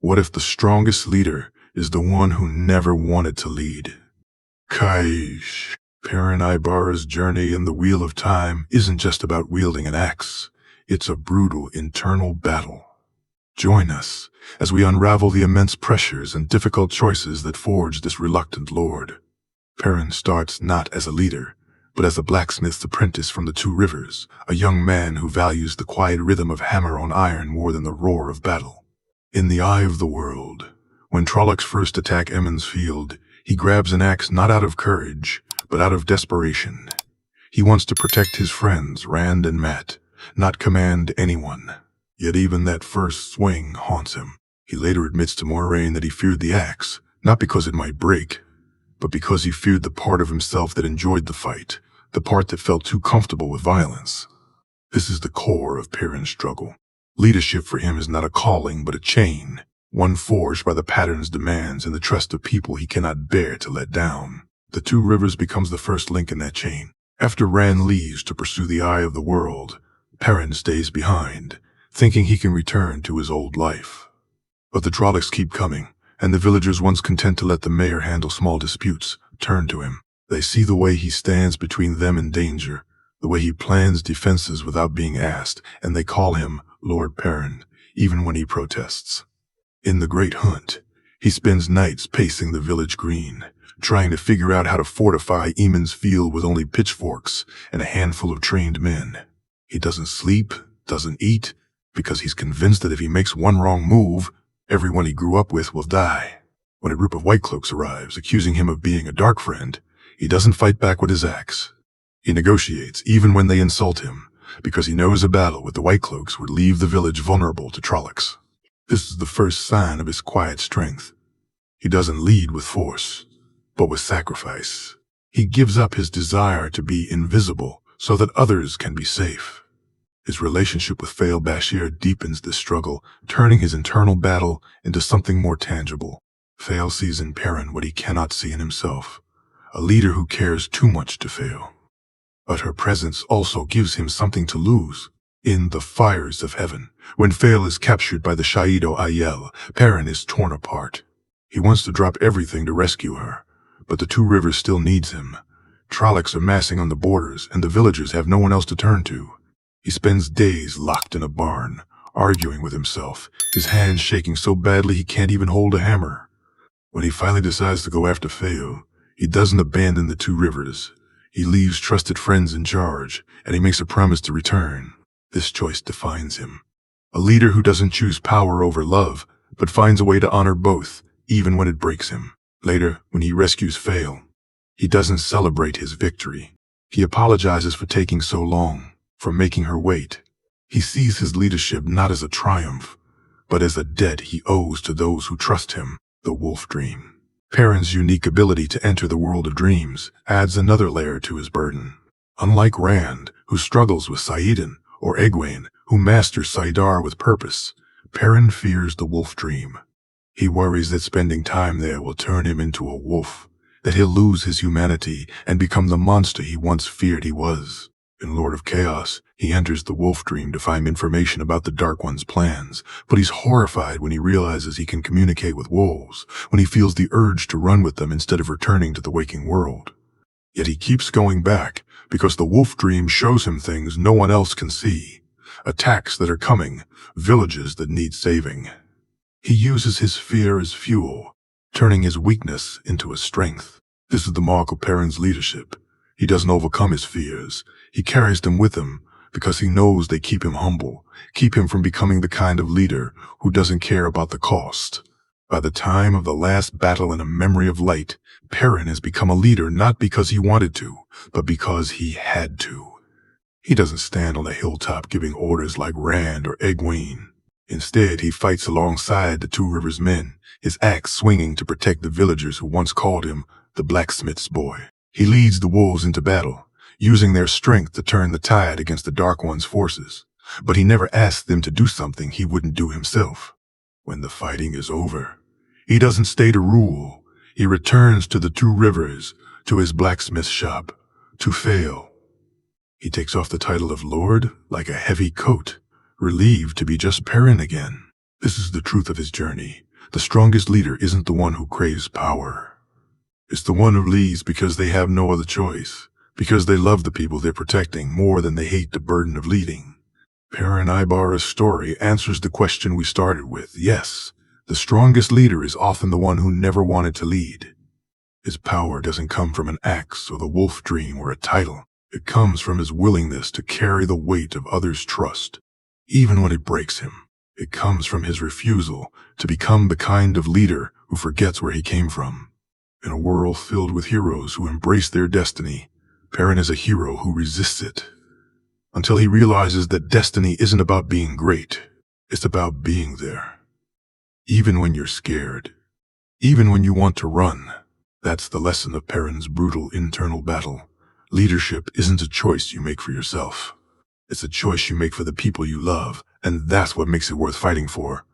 What if the strongest leader is the one who never wanted to lead? Kaish. Perrin Aybara's journey in the Wheel of Time isn't just about wielding an axe. It's a brutal internal battle. Join us as we unravel the immense pressures and difficult choices that forge this reluctant lord. Perrin starts not as a leader, but as a blacksmith's apprentice from the Two Rivers, a young man who values the quiet rhythm of hammer on iron more than the roar of battle. In the eye of the world, when Trollocs first attack Emond's field, he grabs an axe not out of courage, but out of desperation. He wants to protect his friends, Rand and Mat, not command anyone. Yet even that first swing haunts him. He later admits to Moiraine that he feared the axe, not because it might break, but because he feared the part of himself that enjoyed the fight, the part that felt too comfortable with violence. This is the core of Perrin's struggle. Leadership for him is not a calling, but a chain, one forged by the pattern's demands and the trust of people he cannot bear to let down. The Two Rivers becomes the first link in that chain. After Rand leaves to pursue the eye of the world, Perrin stays behind, thinking he can return to his old life. But the Trollocs keep coming, and the villagers, once content to let the mayor handle small disputes, turn to him. They see the way he stands between them and danger, the way he plans defenses without being asked, and they call him Lord Perrin, even when he protests. In the Great Hunt, he spends nights pacing the village green, trying to figure out how to fortify Emond's field with only pitchforks and a handful of trained men. He doesn't sleep, doesn't eat, because he's convinced that if he makes one wrong move, everyone he grew up with will die. When a group of White Cloaks arrives, accusing him of being a dark friend, he doesn't fight back with his axe. He negotiates even when they insult him, because he knows a battle with the White Cloaks would leave the village vulnerable to Trollocs. This is the first sign of his quiet strength. He doesn't lead with force, but with sacrifice. He gives up his desire to be invisible so that others can be safe. His relationship with Fail Bashir deepens this struggle, turning his internal battle into something more tangible. Fail sees in Perrin what he cannot see in himself, a leader who cares too much to fail. But her presence also gives him something to lose. In the fires of heaven, when Fail is captured by the Shaido Ayel, Perrin is torn apart. He wants to drop everything to rescue her, but the Two Rivers still needs him. Trollocs are massing on the borders, and the villagers have no one else to turn to. He spends days locked in a barn, arguing with himself, his hands shaking so badly he can't even hold a hammer. When he finally decides to go after Fail, he doesn't abandon the Two Rivers. He leaves trusted friends in charge, and he makes a promise to return. This choice defines him. A leader who doesn't choose power over love, but finds a way to honor both, even when it breaks him. Later, when he rescues Fail, he doesn't celebrate his victory. He apologizes for taking so long, for making her wait. He sees his leadership not as a triumph, but as a debt he owes to those who trust him. The Wolf Dream. Perrin's unique ability to enter the world of dreams adds another layer to his burden. Unlike Rand, who struggles with Saidin, or Egwene, who masters Saidar with purpose, Perrin fears the Wolf Dream. He worries that spending time there will turn him into a wolf, that he'll lose his humanity and become the monster he once feared he was. In Lord of Chaos, he enters the Wolf Dream to find information about the Dark One's plans, but he's horrified when he realizes he can communicate with wolves, when he feels the urge to run with them instead of returning to the waking world. Yet he keeps going back, because the Wolf Dream shows him things no one else can see. Attacks that are coming, villages that need saving. He uses his fear as fuel, turning his weakness into a strength. This is the mark of Perrin's leadership. He doesn't overcome his fears. He carries them with him because he knows they keep him humble, keep him from becoming the kind of leader who doesn't care about the cost. By the time of the last battle in A Memory of Light, Perrin has become a leader not because he wanted to, but because he had to. He doesn't stand on a hilltop giving orders like Rand or Egwene. Instead, he fights alongside the Two Rivers men, his axe swinging to protect the villagers who once called him the blacksmith's boy. He leads the wolves into battle, using their strength to turn the tide against the Dark One's forces. But he never asks them to do something he wouldn't do himself. When the fighting is over, he doesn't stay to rule. He returns to the Two Rivers, to his blacksmith shop, to Fail. He takes off the title of Lord like a heavy coat, relieved to be just Perrin again. This is the truth of his journey. The strongest leader isn't the one who craves power. It's the one who leads because they have no other choice, because they love the people they're protecting more than they hate the burden of leading. Perrin Aybara's story answers the question we started with. Yes, the strongest leader is often the one who never wanted to lead. His power doesn't come from an axe or the wolf dream or a title. It comes from his willingness to carry the weight of others' trust, even when it breaks him. It comes from his refusal to become the kind of leader who forgets where he came from. In a world filled with heroes who embrace their destiny, Perrin is a hero who resists it, until he realizes that destiny isn't about being great, it's about being there. Even when you're scared, even when you want to run. That's the lesson of Perrin's brutal internal battle. Leadership isn't a choice you make for yourself. It's a choice you make for the people you love, and that's what makes it worth fighting for.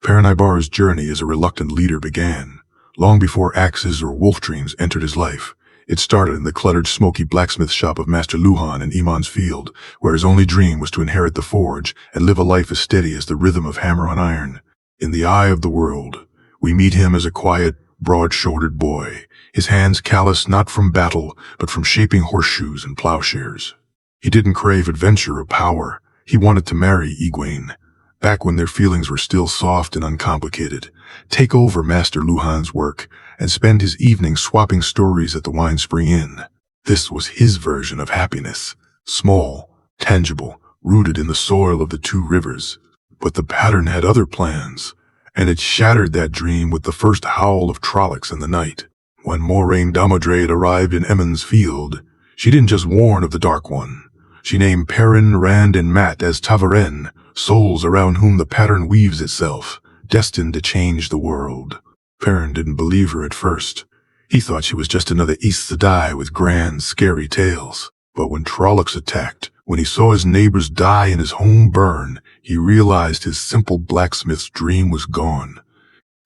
Perrin Aybara's journey as a reluctant leader began, long before axes or wolf dreams entered his life. It started in the cluttered, smoky blacksmith shop of Master Luhan in Emond's field, where his only dream was to inherit the forge and live a life as steady as the rhythm of hammer on iron. In the eye of the world, we meet him as a quiet, broad-shouldered boy, his hands calloused not from battle, but from shaping horseshoes and plowshares. He didn't crave adventure or power. He wanted to marry Egwene, back when their feelings were still soft and uncomplicated, take over Master Luhan's work, and spend his evenings swapping stories at the Wine Spring Inn. This was his version of happiness, small, tangible, rooted in the soil of the two rivers. But the pattern had other plans, and it shattered that dream with the first howl of Trollocs in the night. When Moiraine Damodred arrived in Emond's field, she didn't just warn of the Dark One. She named Perrin, Rand, and Mat as ta'veren, souls around whom the pattern weaves itself, destined to change the world. Perrin didn't believe her at first. He thought she was just another Aes Sedai with grand, scary tales. But when Trollocs attacked, when he saw his neighbors die and his home burn, he realized his simple blacksmith's dream was gone.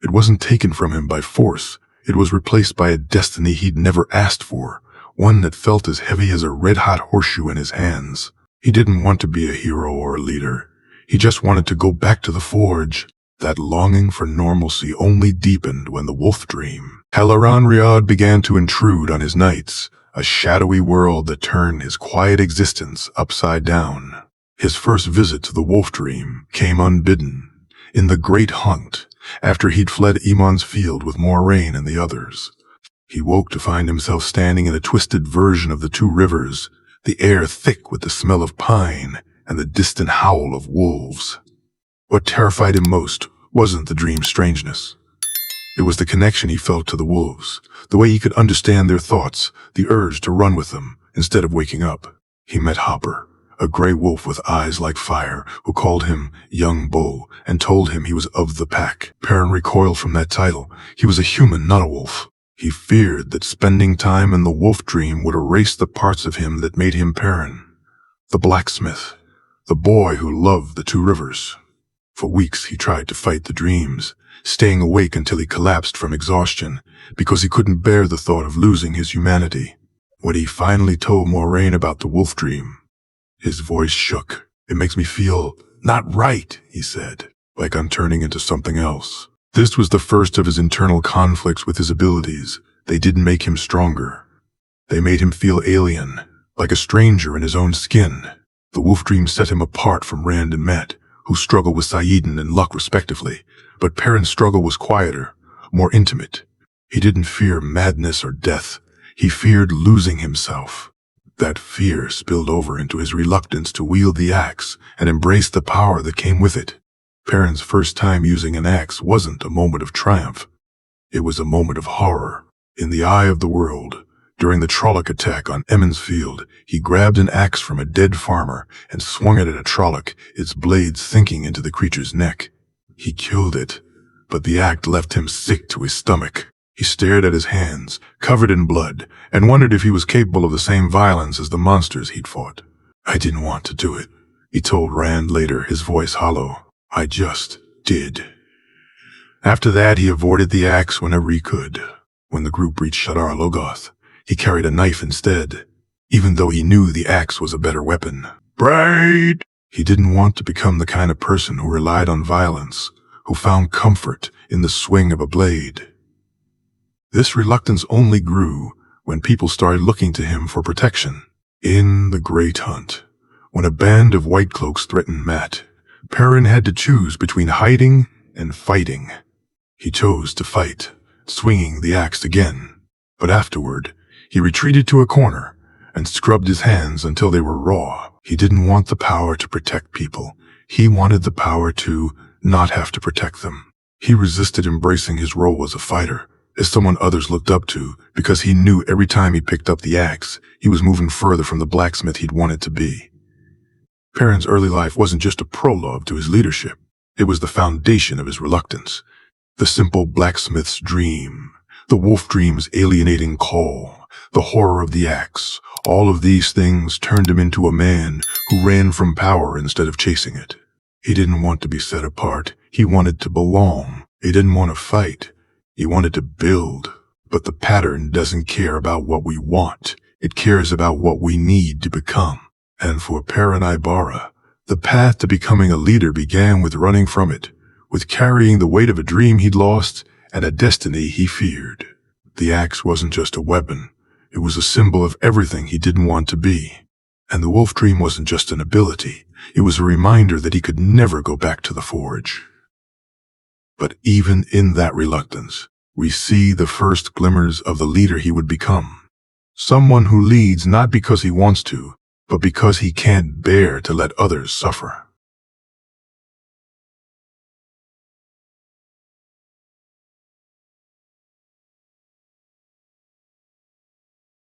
It wasn't taken from him by force. It was replaced by a destiny he'd never asked for, one that felt as heavy as a red-hot horseshoe in his hands. He didn't want to be a hero or a leader. He just wanted to go back to the forge. That longing for normalcy only deepened when the wolf dream, Halaran began to intrude on his nights, a shadowy world that turned his quiet existence upside down. His first visit to the wolf dream came unbidden, in the great hunt, after he'd fled Emond's field with Moiraine and the others. He woke to find himself standing in a twisted version of the two rivers, the air thick with the smell of pine and the distant howl of wolves. What terrified him most wasn't the dream's strangeness. It was the connection he felt to the wolves, the way he could understand their thoughts, the urge to run with them instead of waking up. He met Hopper, a gray wolf with eyes like fire, who called him Young Bull and told him he was of the pack. Perrin recoiled from that title. He was a human, not a wolf. He feared that spending time in the wolf dream would erase the parts of him that made him Perrin. The blacksmith, the boy who loved the two rivers. For weeks he tried to fight the dreams, staying awake until he collapsed from exhaustion, because he couldn't bear the thought of losing his humanity. When he finally told Moiraine about the wolf dream, his voice shook. "It makes me feel not right," he said, "like I'm turning into something else." This was the first of his internal conflicts with his abilities. They didn't make him stronger. They made him feel alien, like a stranger in his own skin. The wolf dream set him apart from Rand and Mat, who struggled with Saidin and Luck respectively, but Perrin's struggle was quieter, more intimate. He didn't fear madness or death. He feared losing himself. That fear spilled over into his reluctance to wield the axe and embrace the power that came with it. Perrin's first time using an axe wasn't a moment of triumph. It was a moment of horror. In the eye of the world, during the Trolloc attack on Emond's field, he grabbed an axe from a dead farmer and swung it at a Trolloc, its blade sinking into the creature's neck. He killed it, but the act left him sick to his stomach. He stared at his hands, covered in blood, and wondered if he was capable of the same violence as the monsters he'd fought. "I didn't want to do it," he told Rand later, his voice hollow. "I just did." After that, he avoided the axe whenever he could. When the group reached Shadar Logoth, he carried a knife instead, even though he knew the axe was a better weapon. Braid! He didn't want to become the kind of person who relied on violence, who found comfort in the swing of a blade. This reluctance only grew when people started looking to him for protection. In the Great Hunt, when a band of white cloaks threatened Matt, Perrin had to choose between hiding and fighting. He chose to fight, swinging the axe again. But afterward, he retreated to a corner and scrubbed his hands until they were raw. He didn't want the power to protect people. He wanted the power to not have to protect them. He resisted embracing his role as a fighter, as someone others looked up to, because he knew every time he picked up the axe, he was moving further from the blacksmith he'd wanted to be. Perrin's early life wasn't just a prologue to his leadership. It was the foundation of his reluctance. The simple blacksmith's dream, the wolf dream's alienating call, the horror of the axe, all of these things turned him into a man who ran from power instead of chasing it. He didn't want to be set apart. He wanted to belong. He didn't want to fight. He wanted to build. But the pattern doesn't care about what we want. It cares about what we need to become. And for Perrin Aybara, the path to becoming a leader began with running from it, with carrying the weight of a dream he'd lost and a destiny he feared. The axe wasn't just a weapon. It was a symbol of everything he didn't want to be. And the wolf dream wasn't just an ability. It was a reminder that he could never go back to the forge. But even in that reluctance, we see the first glimmers of the leader he would become. Someone who leads not because he wants to, but because he can't bear to let others suffer.